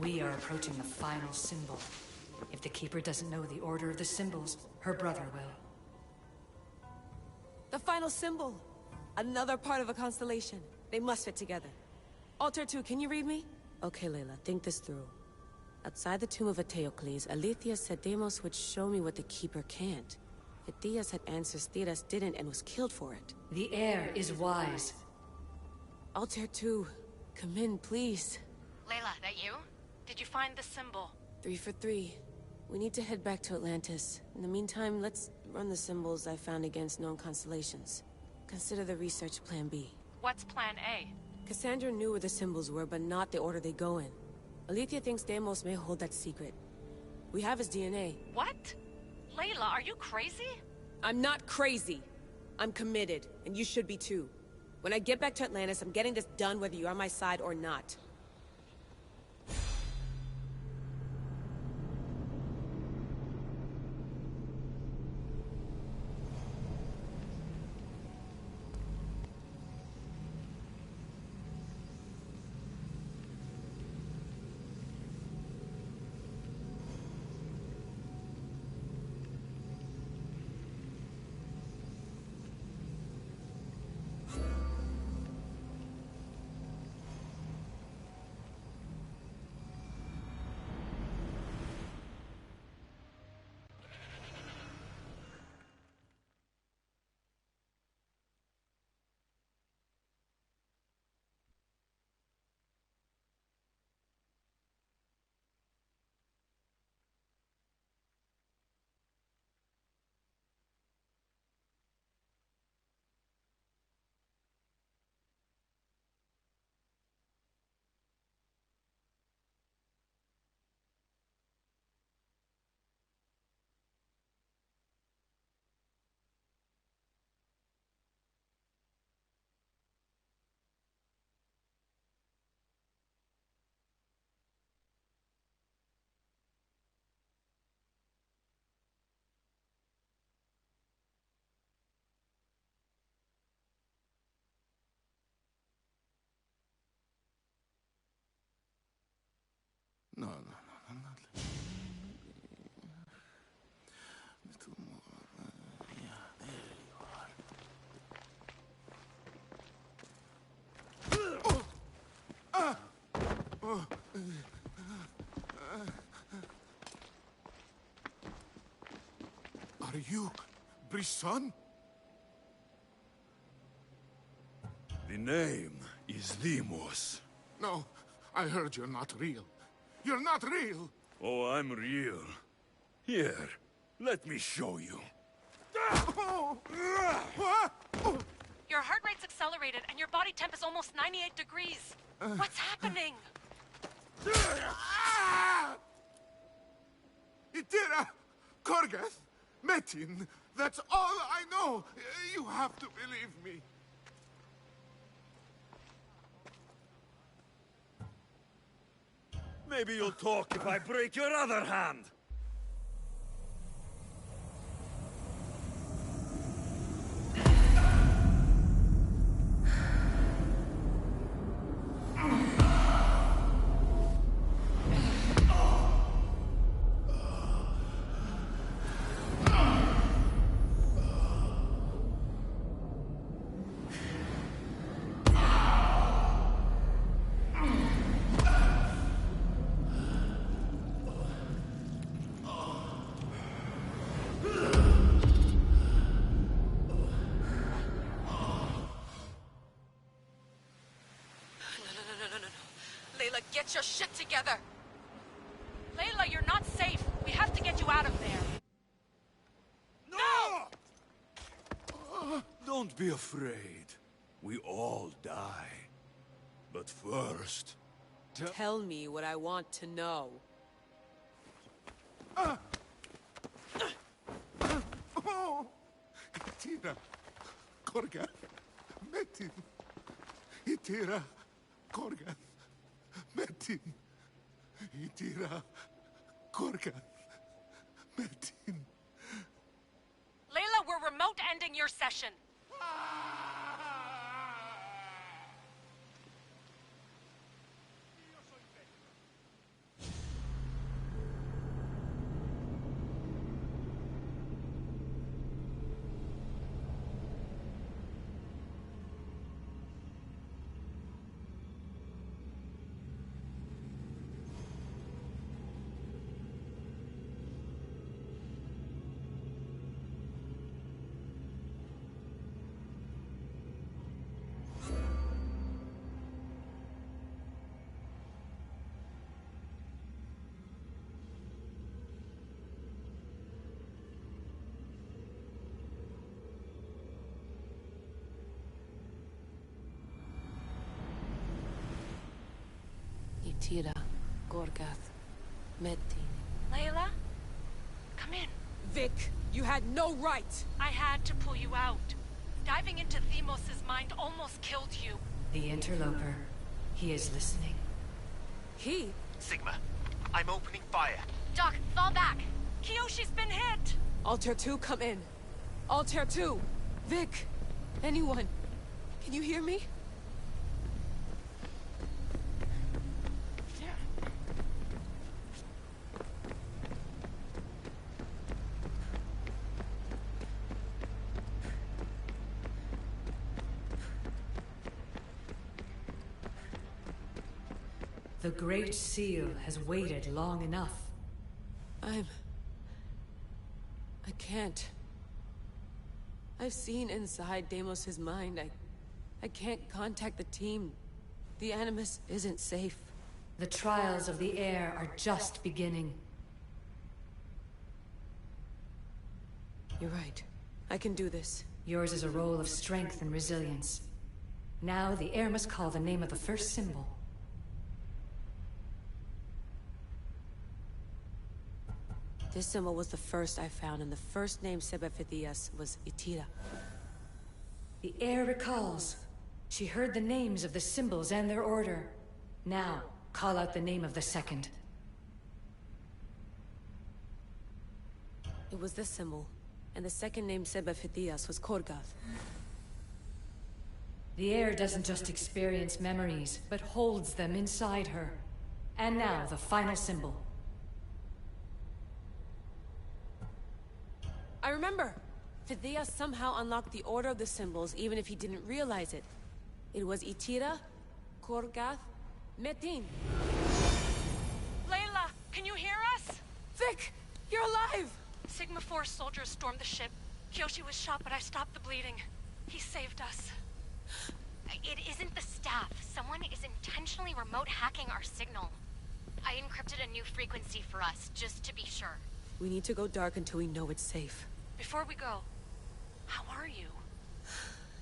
We are approaching the final symbol. If the Keeper doesn't know the order of the symbols, her brother will. The final symbol! Another part of a constellation. They must fit together. Alter 2, can you read me? Okay, Layla, think this through. Outside the tomb of Eteocles, Alethea said Deimos would show me what the Keeper can't. If Theas had answers, Theras didn't and was killed for it. The heir is wise. Altair 2, come in, please. Layla, that you? Did you find the symbol? 3 for 3. We need to head back to Atlantis. In the meantime, let's run the symbols I found against known constellations. Consider the research plan B. What's plan A? Cassandra knew where the symbols were, but not the order they go in. Alethea thinks Deimos may hold that secret. We have his DNA. What? Layla, are you crazy? I'm not crazy. I'm committed, and you should be too. When I get back to Atlantis, I'm getting this done whether you're on my side or not. No, not little more. Yeah, there you are. Are you Brisson? The name is Deimos. No, I heard you're not real. You're not real! Oh, I'm real. Here, let me show you. Your heart rate's accelerated and your body temp is almost 98 degrees. What's happening? Itira! Korgath! Metin! That's all I know! You have to believe me. Maybe you'll talk if I break your other hand. Get your shit together! Layla, you're not safe. We have to get you out of there. No! Don't be afraid. We all die. But first... Tell me what I want to know. Itira! Korgath! Metin! Itira! Korgath! Metin! Itira! Korgath! Metin! Layla, we're remote ending your session. Itira, Gorgath, Metin. Layla? Come in. Vic, you had no right! I had to pull you out. Diving into Themos' mind almost killed you. The interloper. He is listening. He? Sigma, I'm opening fire. Doc, fall back. Kiyoshi's been hit. Altair 2, come in. Altair 2! Vic! Anyone! Can you hear me? The Great Seal has waited long enough. I can't. I've seen inside Deimos' mind. I can't contact the team. The Animus isn't safe. The trials of the air are just beginning. You're right. I can do this. Yours is a role of strength and resilience. Now the air must call the name of the first symbol. This symbol was the first I found, and the first name said by Phidias was Itira. The air recalls. She heard the names of the symbols and their order. Now, call out the name of the second. It was this symbol, and the second name said by Phidias was Korgath. The air doesn't just experience memories, but holds them inside her. And now, the final symbol. I remember! Phidias somehow unlocked the order of the symbols, even if he didn't realize it. It was Itira, Korgath, Metin. Layla, can you hear us? Vic! You're alive! Sigma 4 soldiers stormed the ship. Kiyoshi was shot, but I stopped the bleeding. He saved us. It isn't the staff. Someone is intentionally remote hacking our signal. I encrypted a new frequency for us, just to be sure. We need to go dark until we know it's safe. Before we go, how are you?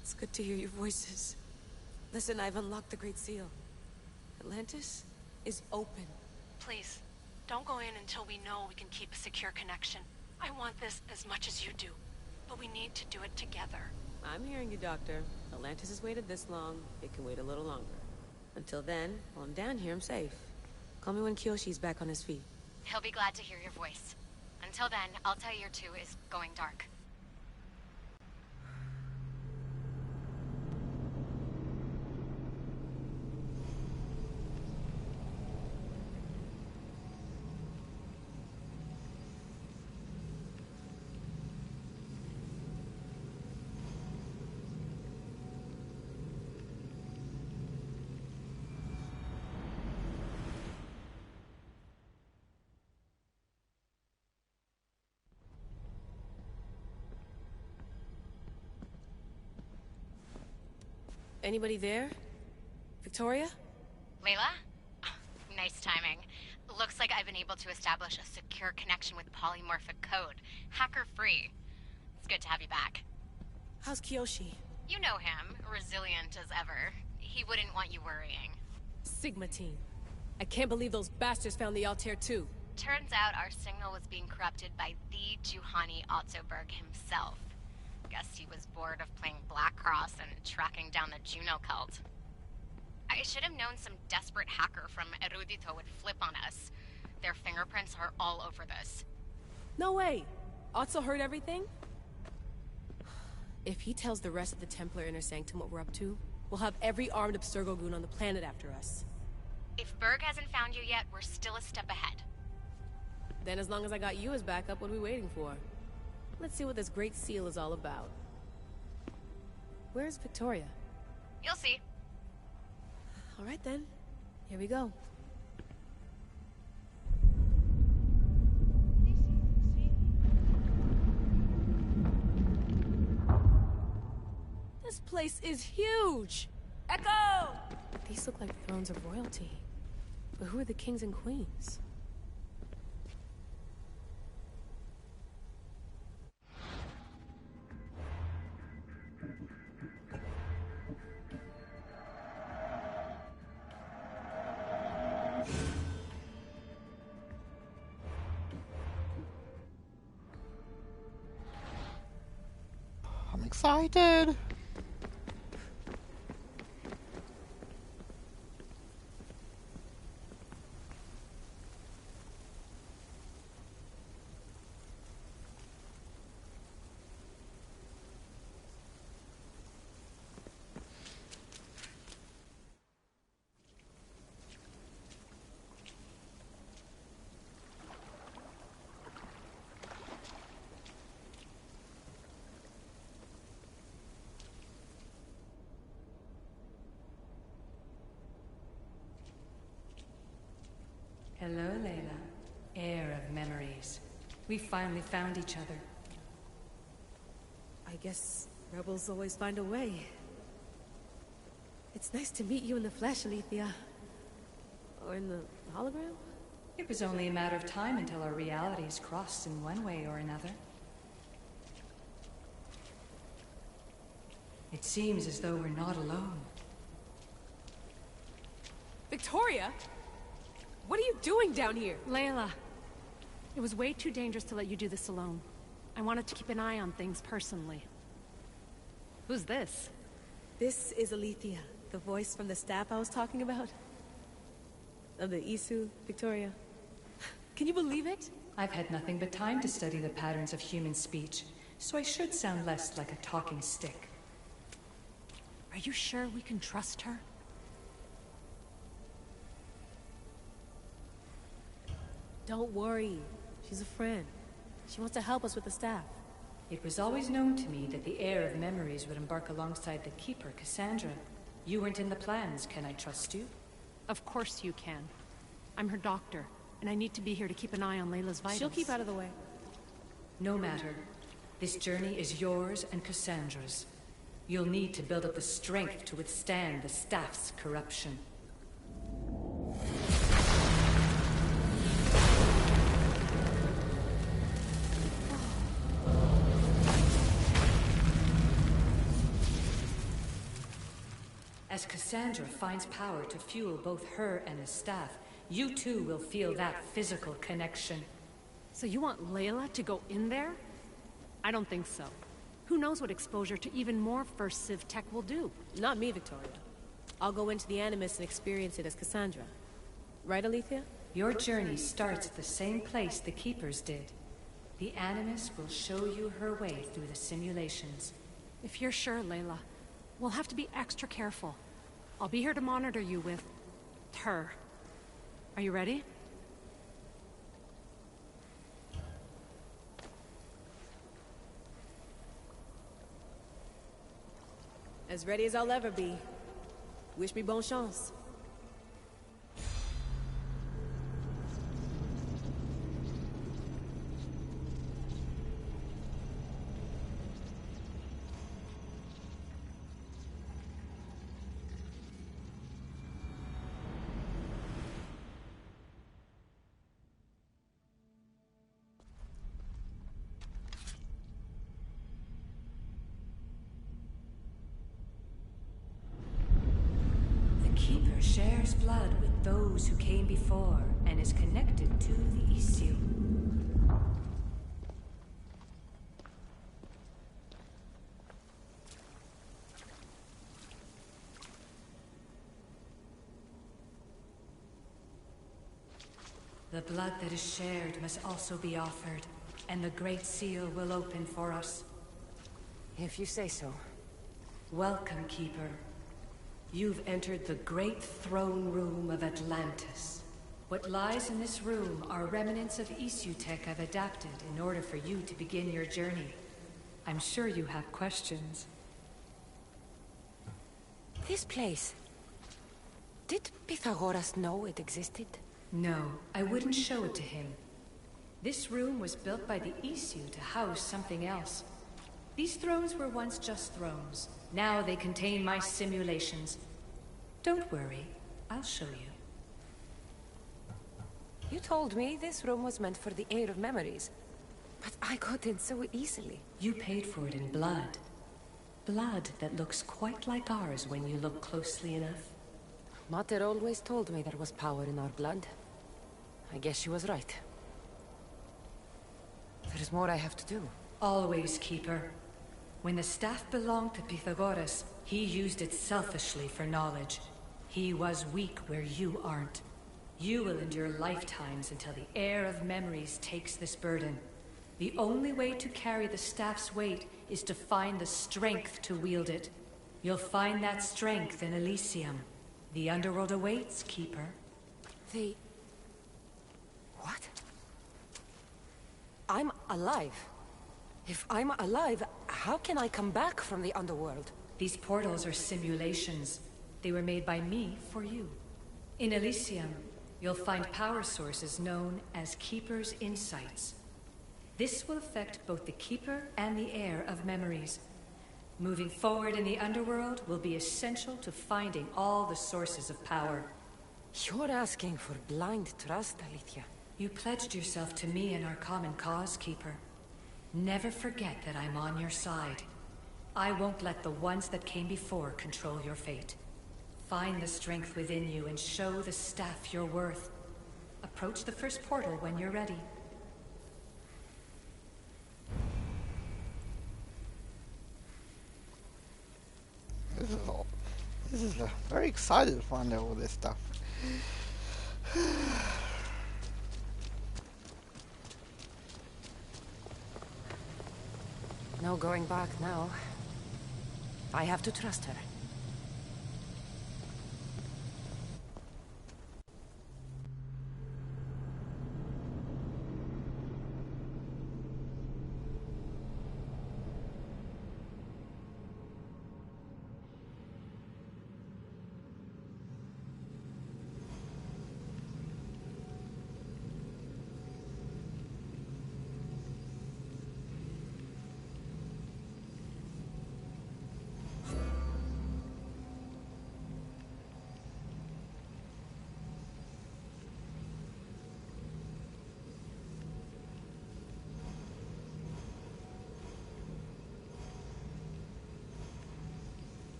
It's good to hear your voices. Listen, I've unlocked the Great Seal. Atlantis is open. Please, don't go in until we know we can keep a secure connection. I want this as much as you do, but we need to do it together. I'm hearing you, Doctor. Atlantis has waited this long. It can wait a little longer. Until then, while I'm down here, I'm safe. Call me when Kiyoshi's back on his feet. He'll be glad to hear your voice. Until then, Altair 2 is going dark. Anybody there? Victoria? Layla? Nice timing. Looks like I've been able to establish a secure connection with polymorphic code. Hacker-free. It's good to have you back. How's Kiyoshi? You know him, resilient as ever. He wouldn't want you worrying. Sigma team. I can't believe those bastards found the Altair 2. Turns out our signal was being corrupted by the Juhani Ottoberg himself. Guess he was bored of playing Black Cross and tracking down the Juno cult. I should have known some desperate hacker from Erudito would flip on us. Their fingerprints are all over this. No way! Otso heard everything? If he tells the rest of the Templar Inner Sanctum what we're up to, we'll have every armed Abstergo goon on the planet after us. If Berg hasn't found you yet, we're still a step ahead. Then as long as I got you as backup, what are we waiting for? Let's see what this Great Seal is all about. Where's Victoria? You'll see. All right then. Here we go. This place is huge! Echo! These look like thrones of royalty. But who are the kings and queens? excited. Hello, Layla. Heir of memories. We finally found each other. I guess rebels always find a way. It's nice to meet you in the flesh, Alethea. Or in the hologram? It was only a matter of time until our realities crossed in one way or another. It seems as though we're not alone. Victoria? What are you doing down here? Layla, it was way too dangerous to let you do this alone. I wanted to keep an eye on things personally. Who's this? This is Alethea, the voice from the staff I was talking about. Of the Isu, Victoria. Can you believe it? I've had nothing but time to study the patterns of human speech, so I should sound less like a talking stick. Are you sure we can trust her? Don't worry. She's a friend. She wants to help us with the staff. It was always known to me that the heir of memories would embark alongside the Keeper, Cassandra. You weren't in the plans. Can I trust you? Of course you can. I'm her doctor, and I need to be here to keep an eye on Layla's vitals. She'll keep out of the way. No matter. This journey is yours and Cassandra's. You'll need to build up the strength to withstand the staff's corruption. As Cassandra finds power to fuel both her and the staff, you too will feel that physical connection. So you want Layla to go in there? I don't think so. Who knows what exposure to even more First Civ tech will do? Not me, Victoria. I'll go into the Animus and experience it as Cassandra. Right, Alethea? Your journey starts at the same place the Keepers did. The Animus will show you her way through the simulations. If you're sure, Layla, we'll have to be extra careful. I'll be here to monitor you with... her. Are you ready? As ready as I'll ever be. Wish me bonne chance. Keeper shares blood with those who came before and is connected to the issue. The blood that is shared must also be offered, and the Great Seal will open for us. If you say so. Welcome, Keeper. You've entered the great throne room of Atlantis. What lies in this room are remnants of Isu tech I've adapted in order for you to begin your journey. I'm sure you have questions. This place... Did Pythagoras know it existed? No, I wouldn't show it to him. This room was built by the Isu to house something else. These thrones were once just thrones. Now they contain my simulations. Don't worry, I'll show you. You told me this room was meant for the Heir of Memories. But I got in so easily. You paid for it in blood. Blood that looks quite like ours when you look closely enough. Mater always told me there was power in our blood. I guess she was right. There's more I have to do. Always, Keeper. When the staff belonged to Pythagoras, he used it selfishly for knowledge. He was weak where you aren't. You will endure lifetimes until the heir of memories takes this burden. The only way to carry the staff's weight is to find the strength to wield it. You'll find that strength in Elysium. The underworld awaits, Keeper. What? I'm alive. If I'm alive, how can I come back from the underworld? These portals are simulations. They were made by me for you. In Elysium, you'll find power sources known as Keeper's Insights. This will affect both the Keeper and the heir of memories. Moving forward in the underworld will be essential to finding all the sources of power. You're asking for blind trust, Alethea. You pledged yourself to me and our common cause, Keeper. Never forget that I'm on your side. I won't let the ones that came before control your fate. Find the strength within you and show the staff your worth. Approach the first portal when you're ready. This is very excited to find out all this stuff. No going back now. I have to trust her.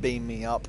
Beam me up.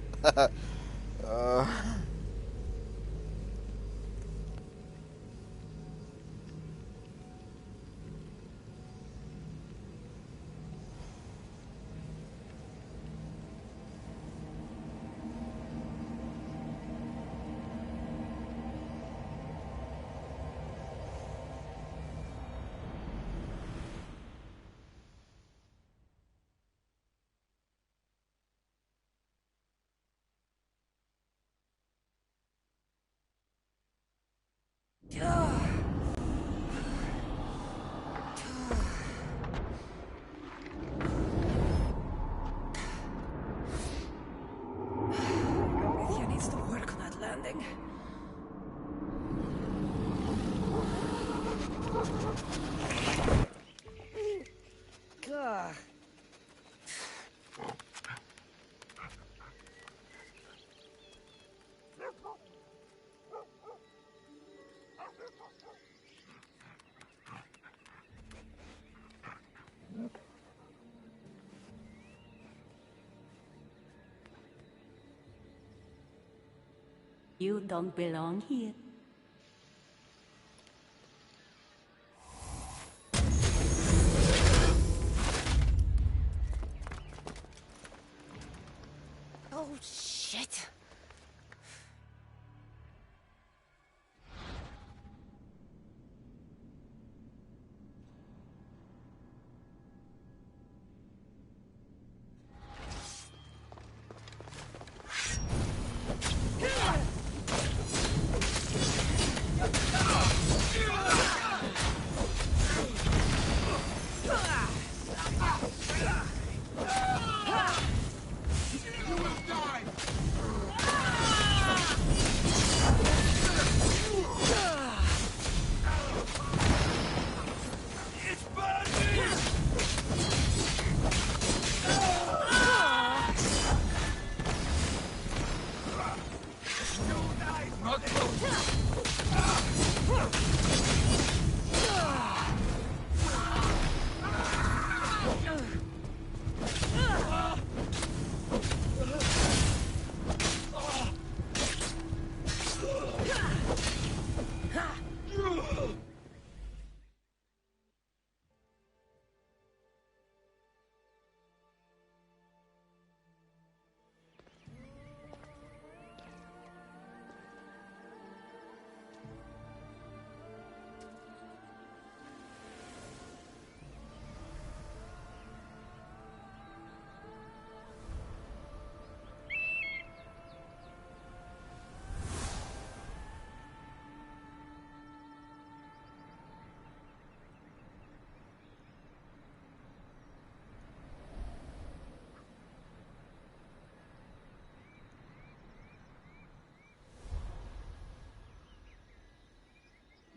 Alethea needs to work on that landing. Gah. You don't belong here. Oh, shit.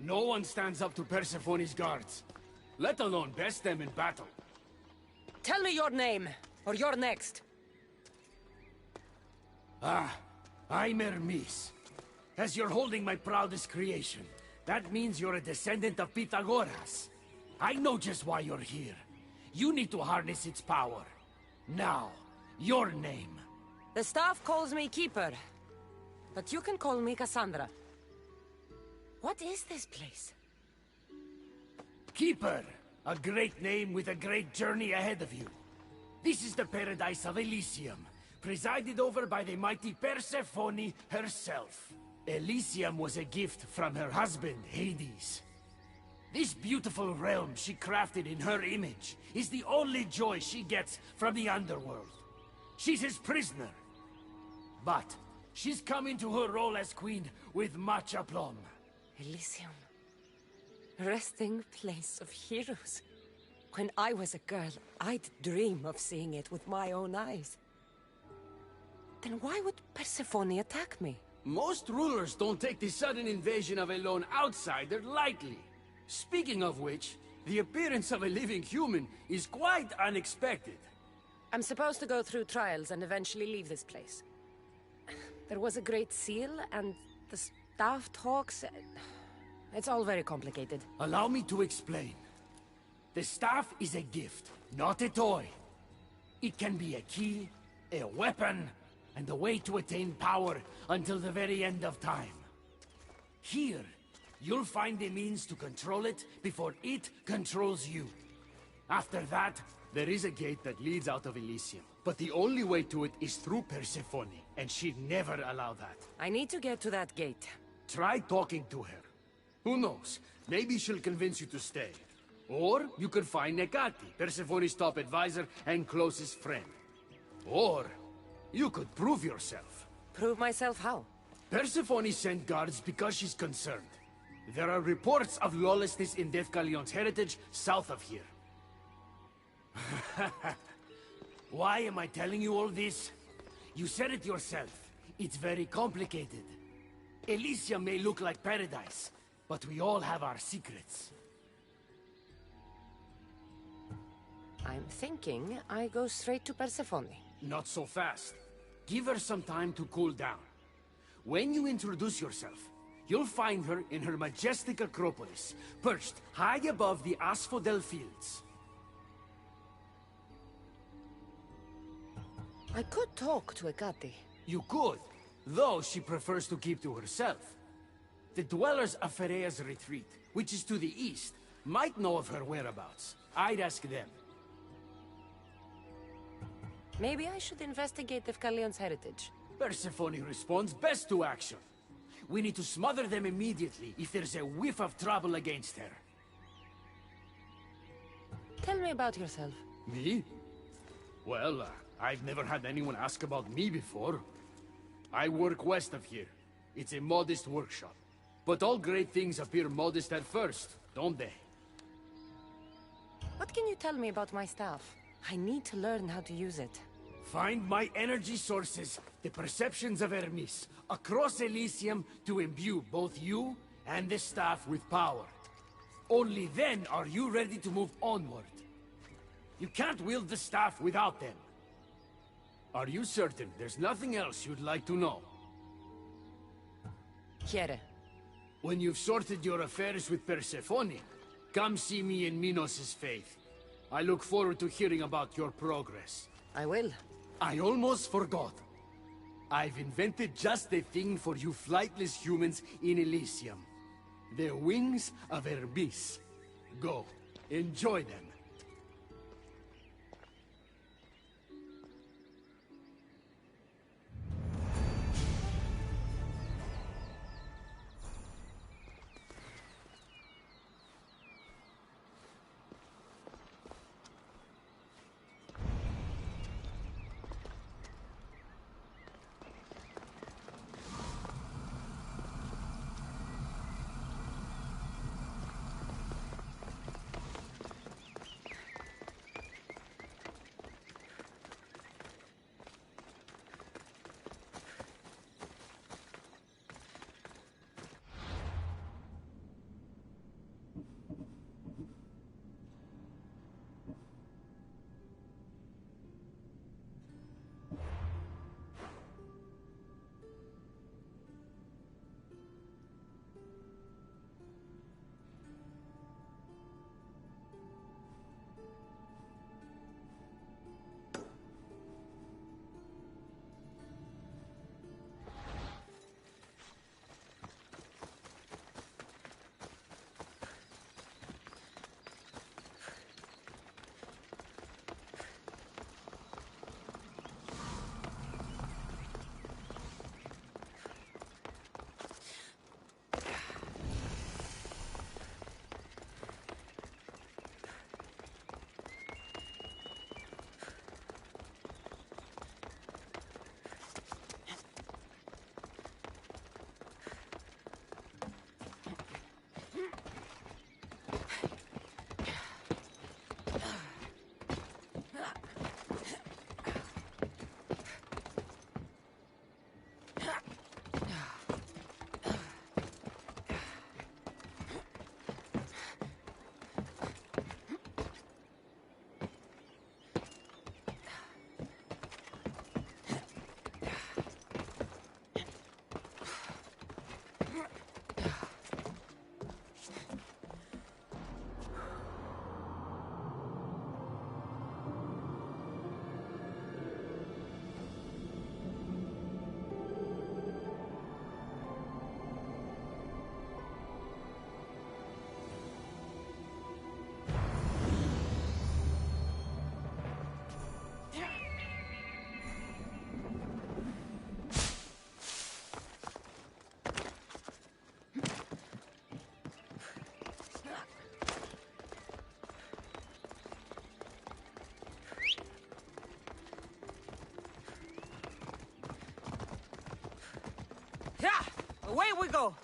No one stands up to Persephone's guards, let alone best them in battle. Tell me your name, or you're next. I'm Hermes. As you're holding my proudest creation, that means you're a descendant of Pythagoras. I know just why you're here. You need to harness its power. Now, your name. The staff calls me Keeper, but you can call me Cassandra. What is this place? Keeper, a great name with a great journey ahead of you. This is the paradise of Elysium, presided over by the mighty Persephone herself. Elysium was a gift from her husband, Hades. This beautiful realm she crafted in her image is the only joy she gets from the underworld. She's his prisoner. But she's come into her role as queen with much aplomb. Elysium. Resting place of heroes. When I was a girl, I'd dream of seeing it with my own eyes. Then why would Persephone attack me? Most rulers don't take the sudden invasion of a lone outsider lightly. Speaking of which, the appearance of a living human is quite unexpected. I'm supposed to go through trials and eventually leave this place. There was a great seal, and the staff talks... It's all very complicated. Allow me to explain. The staff is a gift, not a toy. It can be a key, a weapon, and a way to attain power until the very end of time. Here, you'll find the means to control it before it controls you. After that, there is a gate that leads out of Elysium. But the only way to it is through Persephone, and she'd never allow that. I need to get to that gate. Try talking to her. Who knows? Maybe she'll convince you to stay. Or you could find Nekati, Persephone's top advisor and closest friend. Or you could prove yourself. Prove myself how? Persephone sent guards because she's concerned. There are reports of lawlessness in Deucalion's heritage south of here. Why am I telling you all this? You said it yourself. It's very complicated. Elysium may look like paradise, but we all have our secrets. I'm thinking I go straight to Persephone. Not so fast. Give her some time to cool down. When you introduce yourself, you'll find her in her majestic acropolis, perched high above the asphodel fields. I could talk to Ekati. You could, though she prefers to keep to herself. The dwellers of Pherea's retreat, which is to the east, might know of her whereabouts. I'd ask them. Maybe I should investigate Deucalion's heritage. Persephone responds best to action. We need to smother them immediately if there's a whiff of trouble against her. Tell me about yourself. Me? Well, I've never had anyone ask about me before. I work west of here. It's a modest workshop. But all great things appear modest at first, don't they? What can you tell me about my staff? I need to learn how to use it. Find my energy sources, the perceptions of Hermes, across Elysium to imbue both you and the staff with power. Only then are you ready to move onward. You can't wield the staff without them. Are you certain there's nothing else you'd like to know? Quiere. When you've sorted your affairs with Persephone, come see me in Minos' faith. I look forward to hearing about your progress. I will. I almost forgot. I've invented just the thing for you flightless humans in Elysium. The wings of Hermes. Go, enjoy them. Away we go!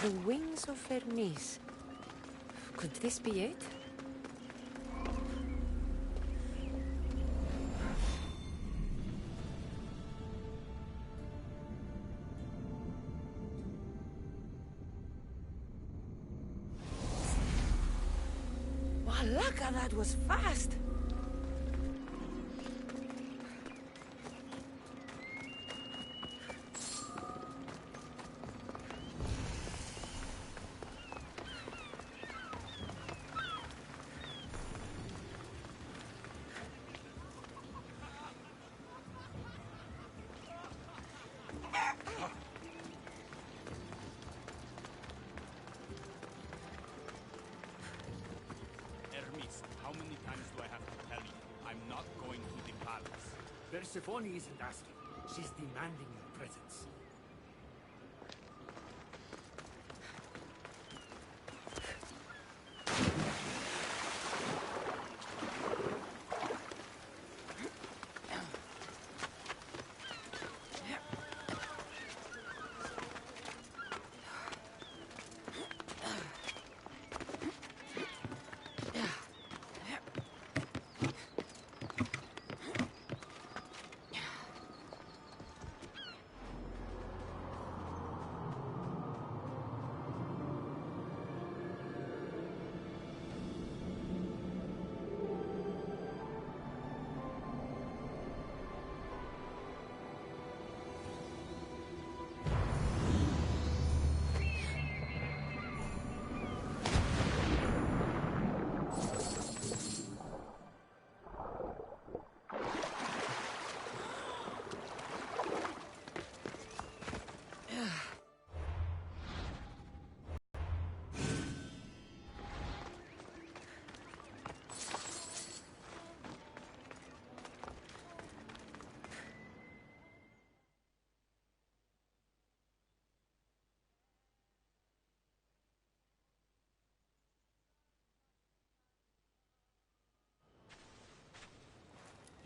The wings of Hermes. Could this be it? Walaka, that was fast! How many times do I have to tell you? I'm not going to the palace. Persephone isn't asking. She's demanding your presence.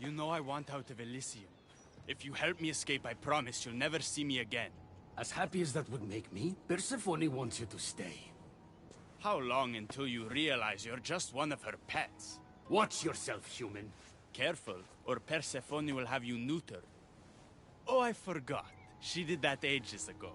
You know I want out of Elysium. If you help me escape, I promise you'll never see me again. As happy as that would make me, Persephone wants you to stay. How long until you realize you're just one of her pets? Watch yourself, human. Careful, or Persephone will have you neutered. Oh, I forgot. She did that ages ago.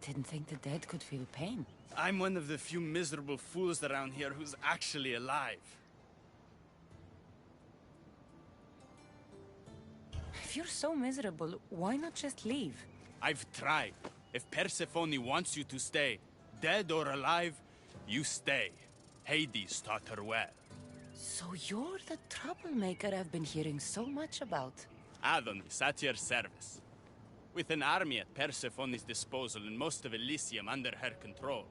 didn't think the dead could feel pain. I'm one of the few miserable fools around here who's actually alive. If you're so miserable, why not just leave? I've tried. If Persephone wants you to stay, dead or alive, you stay. Hades taught her well. So you're the troublemaker I've been hearing so much about. Adonis, at your service. With an army at Persephone's disposal and most of Elysium under her control,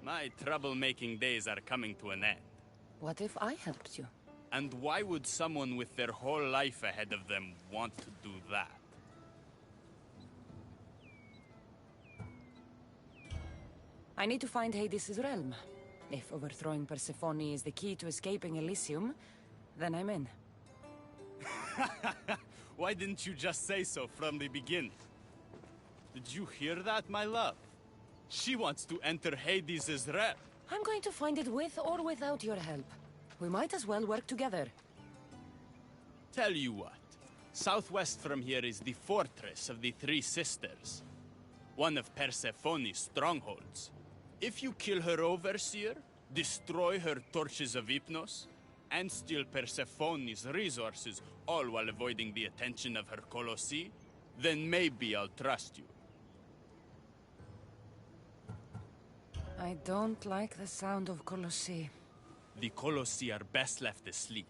my troublemaking days are coming to an end. What if I helped you? And why would someone with their whole life ahead of them want to do that? I need to find Hades' realm. If overthrowing Persephone is the key to escaping Elysium, then I'm in. Why didn't you just say so from the beginning? Did you hear that, my love? She wants to enter Hades' realm. I'm going to find it with or without your help. We might as well work together. Tell you what. Southwest from here is the Fortress of the Three Sisters. One of Persephone's strongholds. If you kill her overseer, destroy her torches of Hypnos, and steal Persephone's resources, all while avoiding the attention of her Colossi, then maybe I'll trust you. I don't like the sound of Colossi. The Colossi are best left asleep.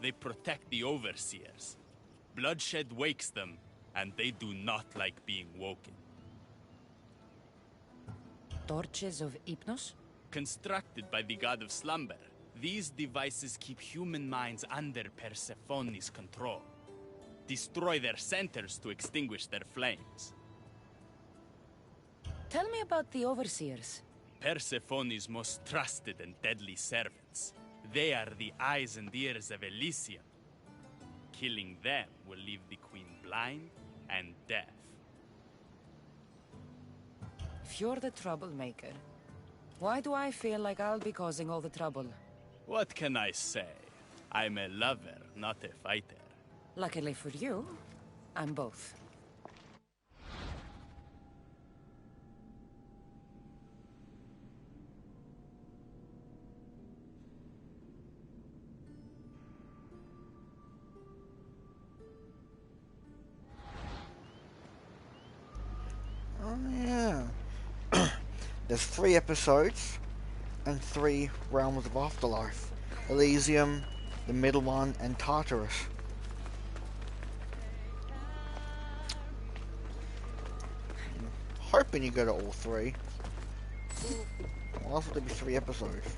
They protect the overseers. Bloodshed wakes them, and they do not like being woken. Torches of Hypnos? Constructed by the god of slumber, these devices keep human minds under Persephone's control. Destroy their centers to extinguish their flames. Tell me about the overseers. Persephone's most trusted and deadly servants. They are the eyes and ears of Elysium. Killing them will leave the queen blind and deaf. If you're the troublemaker, why do I feel like I'll be causing all the trouble? What can I say? I'm a lover, not a fighter. Luckily for you, I'm both. Oh yeah. There's 3 episodes and 3 realms of Afterlife. Elysium, the middle one, and Tartarus. Hoping you go to all 3. Why else would there be 3 episodes?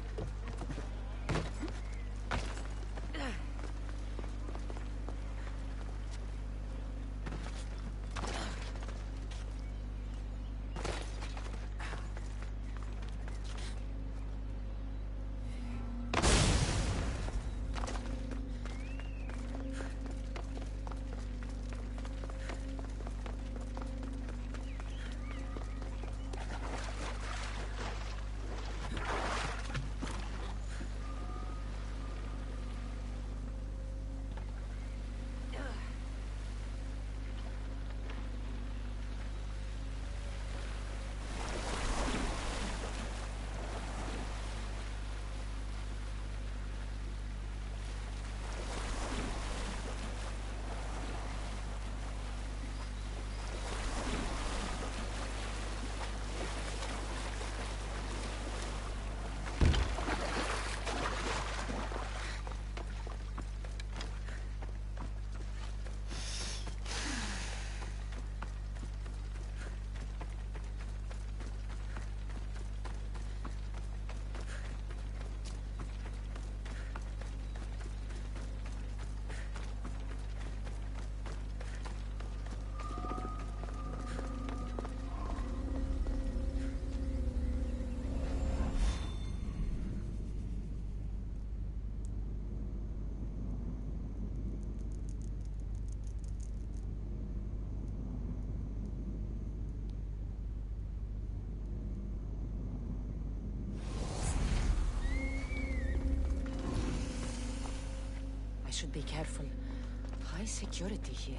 I should be careful. High security here.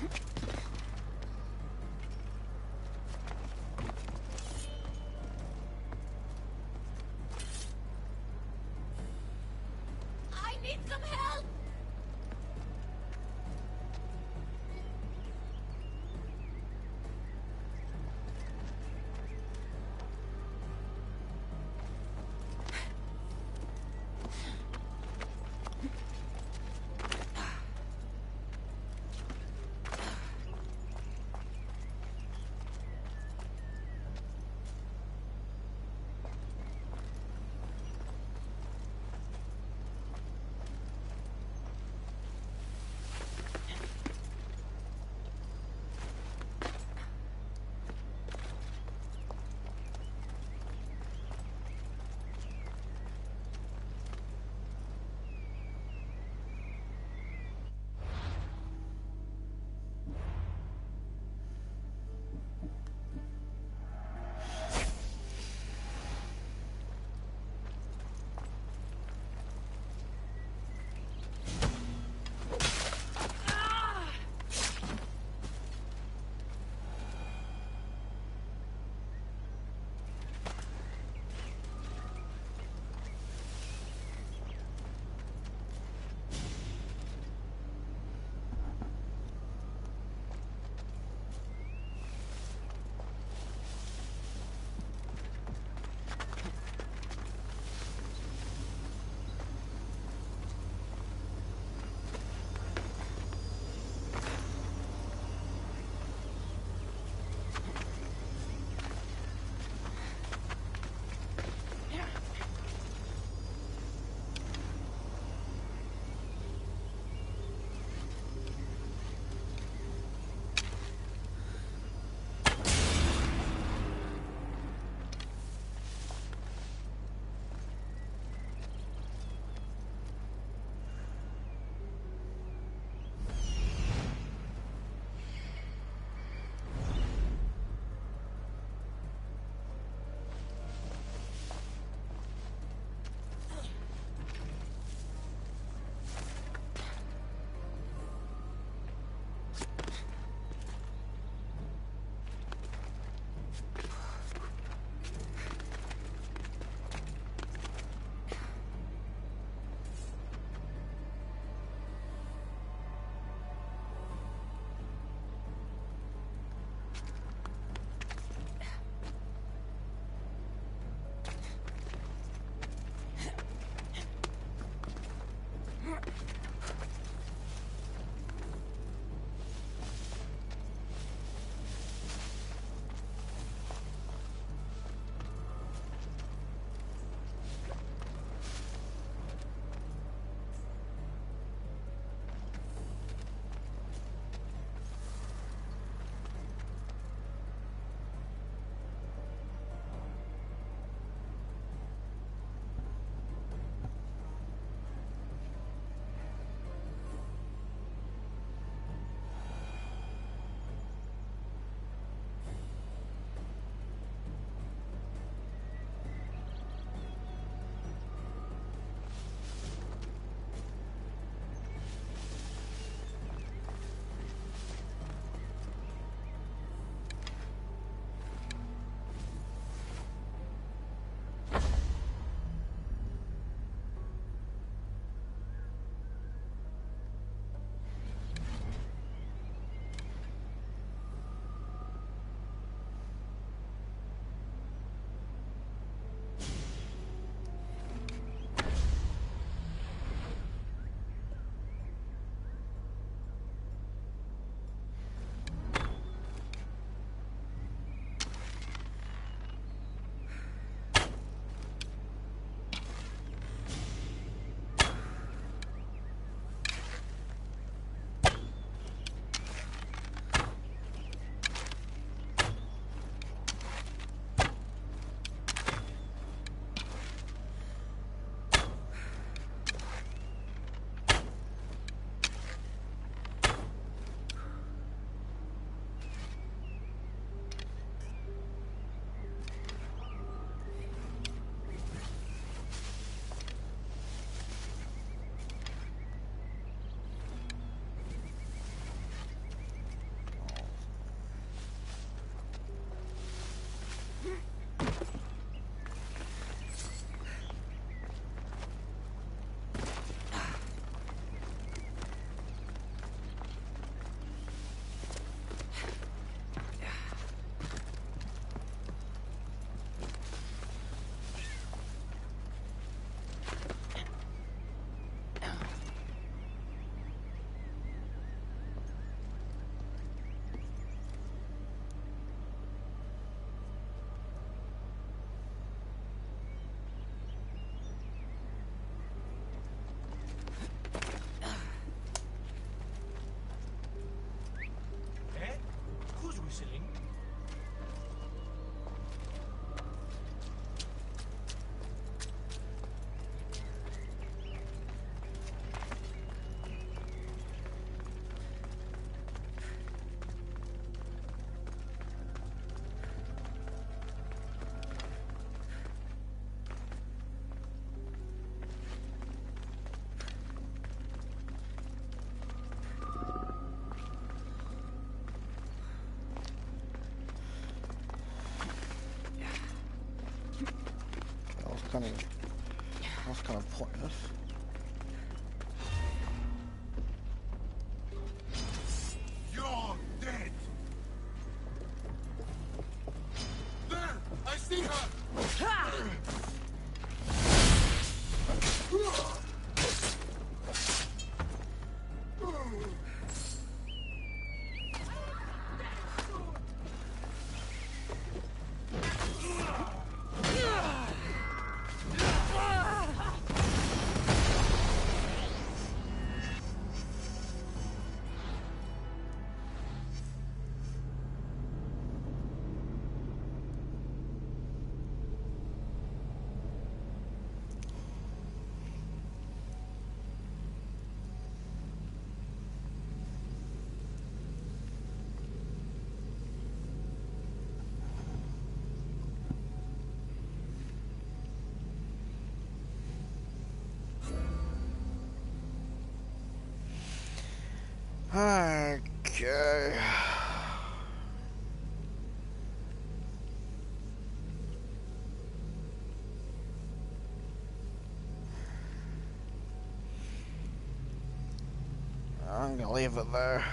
I need some help! kind of pointless. You're dead. There, I see her. Okay. I'm gonna leave it there.